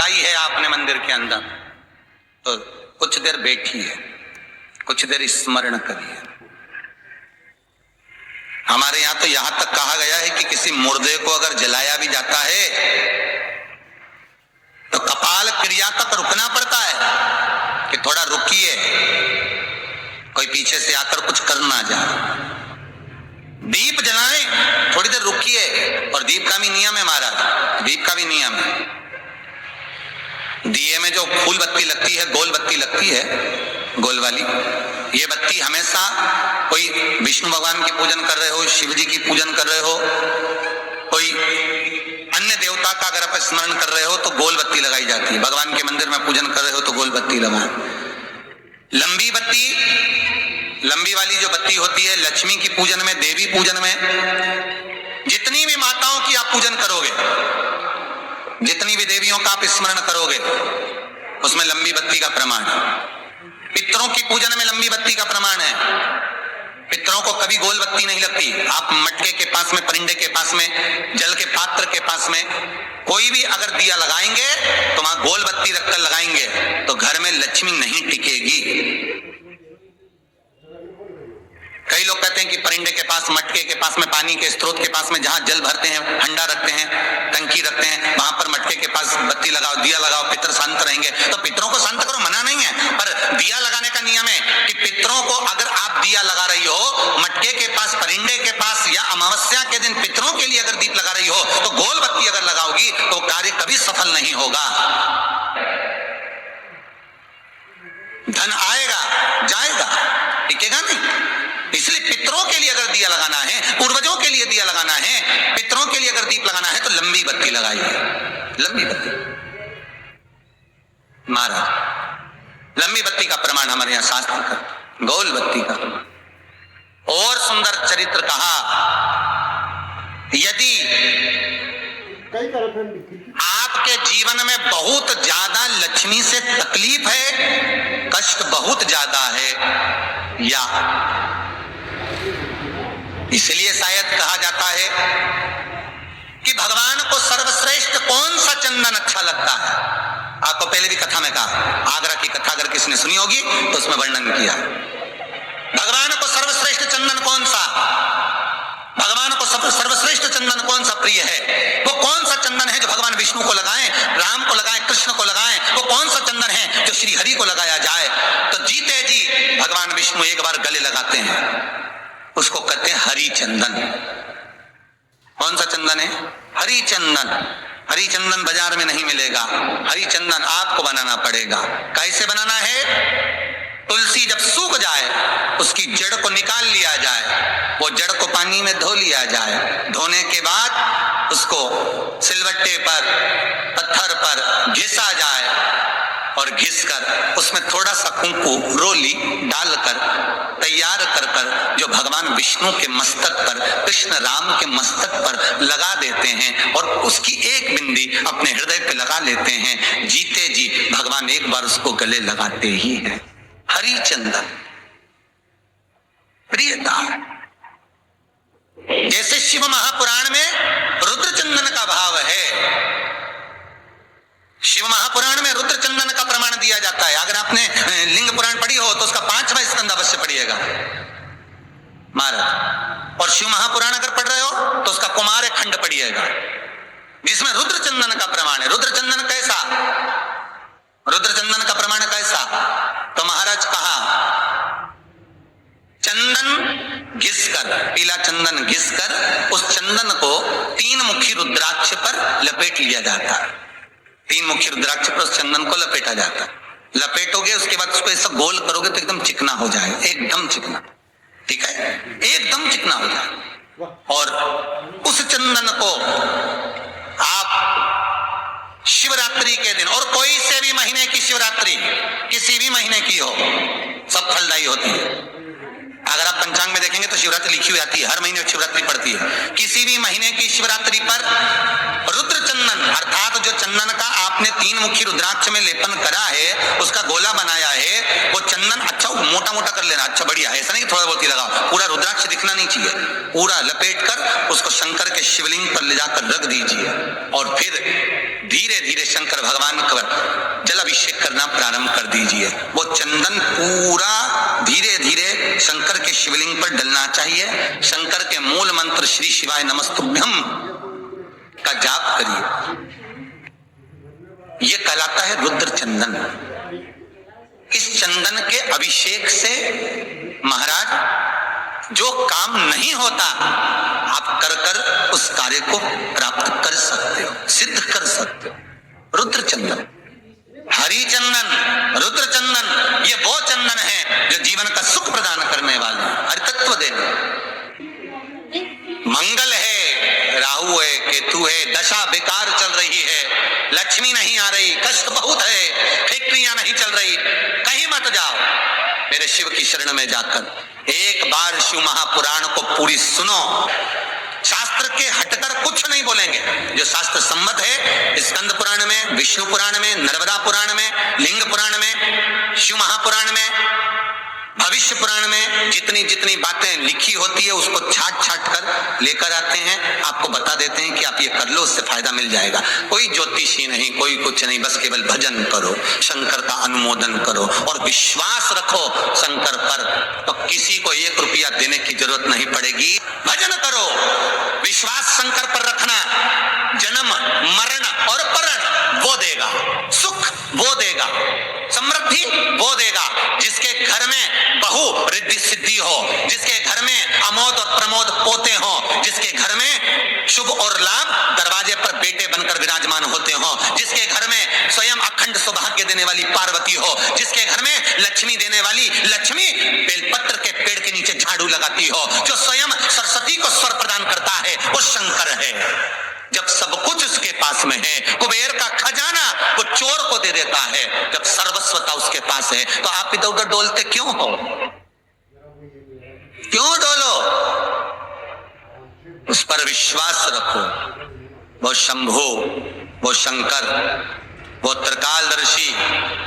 आई है आपने मंदिर के अंदर, तो कुछ देर बैठिए, कुछ देर स्मरण करिए। हमारे यहां तो यहां तक कहा गया है कि किसी मुर्दे को अगर जलाया भी जाता है तो कपाल क्रिया तक रुकना पड़ता है कि थोड़ा रुकिए, कोई पीछे से आकर कुछ कर ना जाए। दीप जलाएं, थोड़ी देर रुकिए, और दीप का भी नियम है महाराज, दीप का भी नियम है। दिए में जो फूल बत्ती लगती है, गोल बत्ती लगती है, गोल वाली, ये बत्ती हमेशा कोई विष्णु भगवान की पूजन कर रहे हो, शिव जी की पूजन कर रहे हो, कोई अन्य देवता का अगर आप स्मरण कर रहे हो तो गोल बत्ती लगाई जाती है। भगवान के मंदिर में पूजन कर रहे हो तो गोल बत्ती लगाओ। लंबी बत्ती, लंबी वाली जो बत्ती होती है लक्ष्मी की पूजन में, देवी पूजन में, जितनी भी माताओं की आप पूजन करोगे, जितनी भी देवियों का आप स्मरण करोगे, उसमें लंबी बत्ती का प्रमाण है। पितरों की पूजन में लंबी बत्ती का प्रमाण है। पितरों को कभी गोल बत्ती नहीं लगती। आप मटके के पास में, परिंदे के पास में, जल के पात्र के पास में कोई भी अगर दिया लगाएंगे तो वहां गोल बत्ती रखकर लगाएंगे तो घर में लक्ष्मी नहीं टिकेगी। कई लोग कहते हैं कि परिंदे के पास, मटके के पास में, पानी के स्रोत के पास में जहां जल भरते हैं, हंडा रखते हैं, टंकी रखते हैं, वहां पर मटके के पास बत्ती लगाओ, दिया लगाओ, पितर शांत रहेंगे। तो पितरों को शांत करो, मना नहीं है, पर दिया लगाने का नियम है कि पितरों को अगर आप दिया लगा रही हो मटके के पास, परिंदे के पास, या अमावस्या के दिन पितरों के लिए अगर दीप लगा रही हो तो गोल बत्ती अगर लगाओगी तो कार्य कभी सफल नहीं होगा। धन आएगा जाएगा, टिकेगा नहीं। इसलिए पितरों के लिए अगर दिया लगाना है, पूर्वजों के लिए दिया लगाना है, पितरों के लिए अगर दीप लगाना है तो लंबी बत्ती लगाइए, लंबी बत्ती। महाराज लंबी बत्ती का प्रमाण हमारे यहाँ शास्त्र का, गोल बत्ती का प्रमाण। और सुंदर चरित्र कहा, यदि आपके जीवन में बहुत ज्यादा लक्ष्मी से तकलीफ है, कष्ट बहुत ज्यादा है, या इसलिए शायद कहा जाता है कि भगवान को सर्वश्रेष्ठ कौन सा चंदन अच्छा लगता है। आपको पहले भी कथा में कहा, आगरा की कथा अगर किसी ने सुनी होगी तो उसमें वर्णन किया। भगवान को सर्वश्रेष्ठ चंदन कौन सा, भगवान को सर्वश्रेष्ठ चंदन कौन सा प्रिय है, वो कौन सा चंदन है जो भगवान विष्णु को लगाएं, राम को लगाएं, कृष्ण को लगाएं, वो कौन सा चंदन है जो श्री हरि को लगाया जाए। तो जीते जी भगवान विष्णु एक बार गले लगाते हैं, उसको कहते हैं हरि चंदन। कौन सा चंदन है? हरि चंदन। हरि चंदन बाजार में नहीं मिलेगा, हरि चंदन आपको बनाना पड़ेगा। कैसे बनाना है? तुलसी जब सूख जाए उसकी जड़ को निकाल लिया जाए, वो जड़ को पानी में धो लिया जाए, धोने के बाद उसको सिलवट्टे पर, पत्थर पर घिसा जाए, और घिसकर उसमें थोड़ा सा कुंकू, रोली डालकर तैयार कर कर जो भगवान विष्णु के मस्तक पर, कृष्ण राम के मस्तक पर लगा देते हैं, और उसकी एक बिंदी अपने हृदय पे लगा लेते हैं। जीते जी भगवान एक बार उसको गले लगाते ही हैं। हरि चंदन प्रियता। जैसे शिव महापुराण में रुद्र चंदन का भाव है, शिव महापुराण में रुद्र चंदन का प्रमाण दिया जाता है। अगर आपने लिंग पुराण पढ़ी हो तो उसका 5वां स्कंद अवश्य पढ़िएगा महाराज, और शिव महापुराण अगर पढ़ रहे हो तो उसका कुमार खंड पढ़िएगा, जिसमें रुद्र चंदन का प्रमाण है। रुद्र चंदन कैसा, रुद्र चंदन का प्रमाण कैसा? तो महाराज कहा, चंदन घिसकर, पीला चंदन घिसकर उस चंदन को 3 मुखी रुद्राक्ष पर लपेट लिया जाता है। 3 मुखी रुद्राक्ष पर उस चंदन को लपेटा जाता है। लपेटोगे उसके बाद उसको ऐसा गोल करोगे तो एकदम चिकना हो जाएगा, एकदम चिकना, ठीक है, एकदम चिकना हो जाएगा। और उस चंदन को आप शिवरात्रि के दिन, और कोई से भी महीने की शिवरात्रि, किसी भी महीने की हो, सब फलदायी होती है। अगर आप पंचांग में देखेंगे तो शिवरात्रि लिखी हुई आती है, हर महीने शिवरात्रि पड़ती है। किसी भी महीने की शिवरात्रि पर रुद्र चंदन अर्थात जो चंदन का आपने 3 मुखी रुद्राक्ष में लेपन करा है, उसका गोला बनाया है, वो चंदन अच्छा मोटा मोटा कर लेना, अच्छा बढ़िया, ऐसा नहीं थोड़ा बहुत ही लगाओ, पूरा रुद्राक्ष दिखना नहीं चाहिए, पूरा लपेट कर उसको शंकर के शिवलिंग पर ले जाकर रख दीजिए और फिर धीरे धीरे शंकर भगवान का जल अभिषेक करना प्रारंभ कर दीजिए। वो चंदन पूरा धीरे धीरे शंकर के शिवलिंग पर डलना चाहिए। शंकर के मूल मंत्र श्री शिवाय नमस्तुभ्यम का जाप करिए, ये कहलाता है रुद्र चंदन। इस चंदन के अभिषेक से महाराज जो काम नहीं होता आप कर कर उस कार्य को प्राप्त कर सकते हो, सिद्ध कर सकते हो। रुद्र चंदन, हरि चंदन, रुद्र चंदन, ये वो चंदन है जो जीवन का सुख प्रदान करने वाले, हरितत्व देने। मंगल है, राहु है, केतु है, दशा बेकार चल रही है, लक्ष्मी नहीं आ रही, कष्ट बहुत है, फैक्ट्रियां नहीं चल रही, कहीं मत जाओ, मेरे शिव की शरण में जाकर एक बार शिव महापुराण को पूरी सुनो। शास्त्र के हटकर कुछ नहीं बोलेंगे, जो शास्त्र सम्मत है स्कंद पुराण में, विष्णु पुराण में, नर्मदा पुराण में, लिंग पुराण में, शिव महापुराण में, भविष्य पुराण में जितनी जितनी बातें लिखी होती है उसको छाट छाट कर लेकर आते हैं, आपको बता देते हैं कि आप ये कर लो, उससे फायदा मिल जाएगा। कोई ज्योतिषी नहीं, कोई कुछ नहीं, बस केवल भजन करो, शंकर का अनुमोदन करो और विश्वास रखो शंकर पर, तो किसी को 1 रुपया देने की जरूरत नहीं पड़ेगी। भजन करो, विश्वास शंकर पर रखना, जन्म मरण और परण वो देगा, सुख वो देगा, समृद्धि वो देगा। जिसके घर में बहु रिद्धि सिद्धि हो, जिसके घर में अमोद और प्रमोद पोते हो, जिसके घर में शुभ और लाभ दरवाजे पर बेटे बनकर विराजमान होते हो, जिसके घर में स्वयं अखंड सौभाग्य देने वाली पार्वती हो, जिसके घर में लक्ष्मी देने वाली लक्ष्मी बेलपत्र के पेड़ के नीचे झाड़ू लगाती हो, जो स्वयं सरस्वती को स्वर प्रदान करता है वो शंकर है। जब सब कुछ उसके पास में है, कुबेर का खजाना वो चोर को दे देता है, जब सर्वस्वता उसके पास है, तो आप इधर उधर डोलते क्यों हो? क्यों डोलो? उस पर विश्वास रखो। वो शंभु, वो शंकर, वो त्रिकालदर्शी,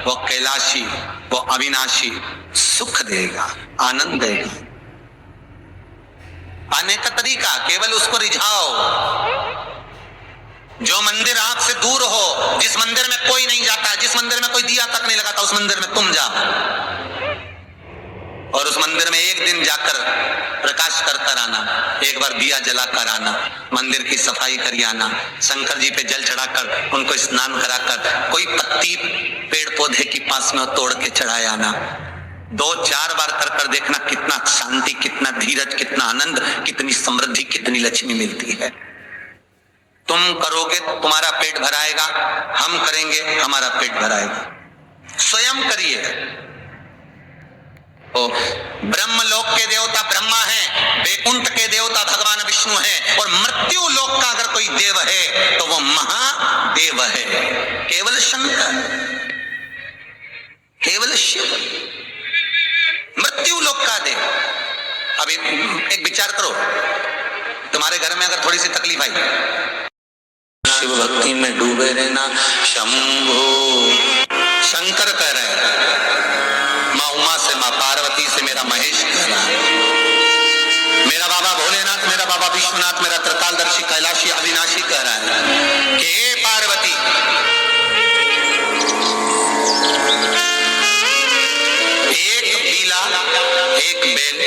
वो कैलाशी, वो अविनाशी सुख देगा, आनंद देगा। आने का तरीका केवल उसको रिझाओ। जो मंदिर आंख से दूर हो, जिस मंदिर में कोई नहीं जाता, जिस मंदिर में कोई दिया तक नहीं लगाता, उस मंदिर में तुम जाओ और उस मंदिर में एक दिन जाकर प्रकाश कर कर आना, एक बार दिया जला कर आना, मंदिर की सफाई कर आना, शंकर जी पे जल चढ़ाकर उनको स्नान कराकर कोई पत्ती पेड़ पौधे की पास में तोड़ के चढ़ाए आना। 2-4 बार कर कर देखना कितना शांति, कितना धीरज, कितना आनंद, कितनी समृद्धि, कितनी लक्ष्मी मिलती है। तुम करोगे तुम्हारा पेट भराएगा, हम करेंगे हमारा पेट भराएगा। स्वयं करिए। तो ब्रह्मलोक के देवता ब्रह्मा हैं, वैकुंठ के देवता भगवान विष्णु हैं और मृत्यु लोक का अगर कोई देव है तो वो महादेव है, केवल शंकर, केवल शिव, मृत्यु लोक का देव। अब एक विचार करो, तुम्हारे घर में अगर थोड़ी सी तकलीफ आई, शिव भक्ति में डूबे रहना। शंभो, शंकर कह रहे हैं, माँ उमा से, माँ पार्वती से मेरा महेश कह रहा है, मेरा बाबा भोलेनाथ, मेरा बाबा विश्वनाथ, मेरा त्रिकालदर्शी कैलाशी अविनाशी कह रहा है कि हे पार्वती, एक बीला, एक बेल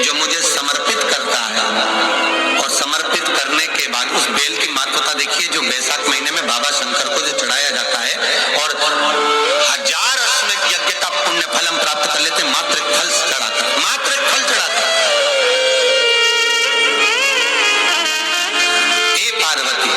जो मुझे समर्पित करता है और समर्पित करने के बाद उस बेल की महत्वता देखिए, जो बैसाख महीने में बाबा शंकर को जो चढ़ाया जाता है और 1000 अश्वमेध यज्ञ का पुण्य फल हम प्राप्त कर लेते, मात्र एक फल चढ़ाकर, मात्र एक फल चढ़ाकर। हे पार्वती,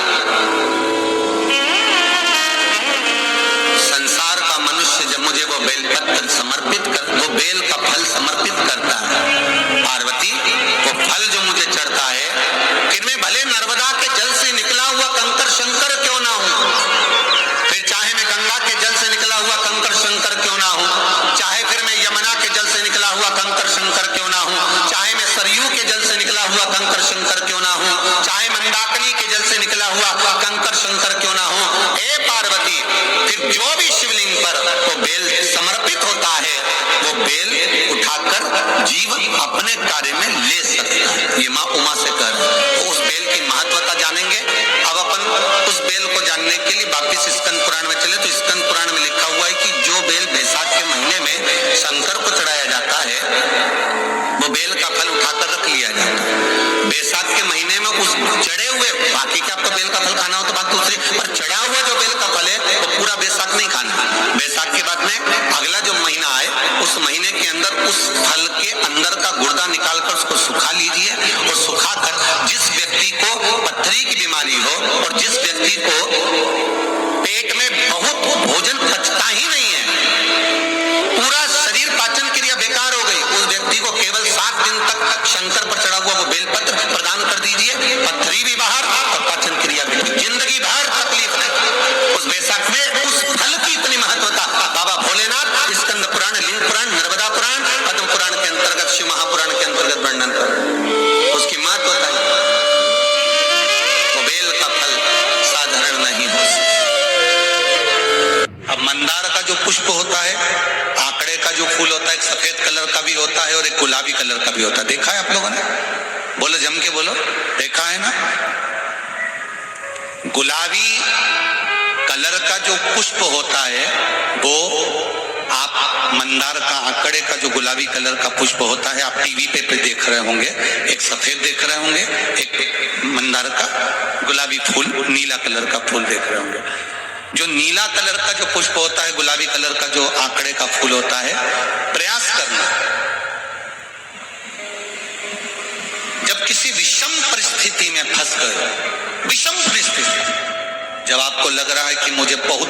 फिर जो भी शिवलिंग पर वो बेल समर्पित होता है वो बेल उठाकर जीव अपने कार्य में ले सकता है। ये माँ उमा से कह रहे हैं। तो उस बेल की महत्वता जानेंगे। अब अपन उस बेल को जानने के लिए वापिस स्कंद पुराण में चले तो स्कंद पुराण में लिखा हुआ है कि जो बेल बैसाख के महीने में शंकर को चढ़ाया जाता है वो बेल का फल उठाकर रख लिया जाता है। बैसाख के महीने में उस चढ़े हुए, बाकी क्या आपको बेल का फल खाना हो तो बात दूसरी, पर चढ़ा हुआ जो बेल का फल है वो पूरा बैसाख नहीं खाना। बैसाख के बाद में अगला जो महीना आए उस महीने के अंदर उस फल के अंदर का गुर्दा निकालकर उसको सुखा लीजिए और सुखाकर जिस व्यक्ति को पथरी की बीमारी हो और जिस व्यक्ति को पेट में बहुत भोजन पचता ही नहीं है, पूरा शरीर पाचन क्रिया बेकार हो गई, उस व्यक्ति को केवल 7 दिन तक शंकर पर चढ़ा हुआ वो बेलपत्र प्रदान कर दीजिए। पथरी भी बाहर और पाचन क्रिया भी, जिंदगी भर तकलीफ नहीं। उस बैसाख में उस फल की इतनी महत्वता बाबा भोलेनाथ स्कंद पुराण, लिंग पुराण, नर्मदा पुराण, पद्म पुराण के अंतर्गत, शिव महापुराण के अंतर्गत वर्णन कर उसकी महत्वता है। वो बेल का फल साधारण नहीं हो सकता। अब मंदार का जो पुष्प होता है, आंकड़े का जो फूल होता है, एक सफेद कलर का भी होता है और एक गुलाबी कलर का भी होता है। देखा है आप लोगों ने? बोलो, जम के बोलो, देखा है ना? गुलाबी कलर का जो पुष्प होता है वो आप मंदार का, आंकड़े का जो गुलाबी कलर का पुष्प होता है आप टीवी पे देख रहे होंगे। एक सफेद देख रहे होंगे, एक मंदार का गुलाबी फूल, नीला कलर का फूल देख रहे होंगे। जो नीला कलर का जो पुष्प होता है, गुलाबी कलर का जो आंकड़े का फूल होता है, प्रयास करना जब किसी विषम परिस्थिति में फंस गए, विषम परिस्थिति, जब आपको लग रहा है कि मुझे बहुत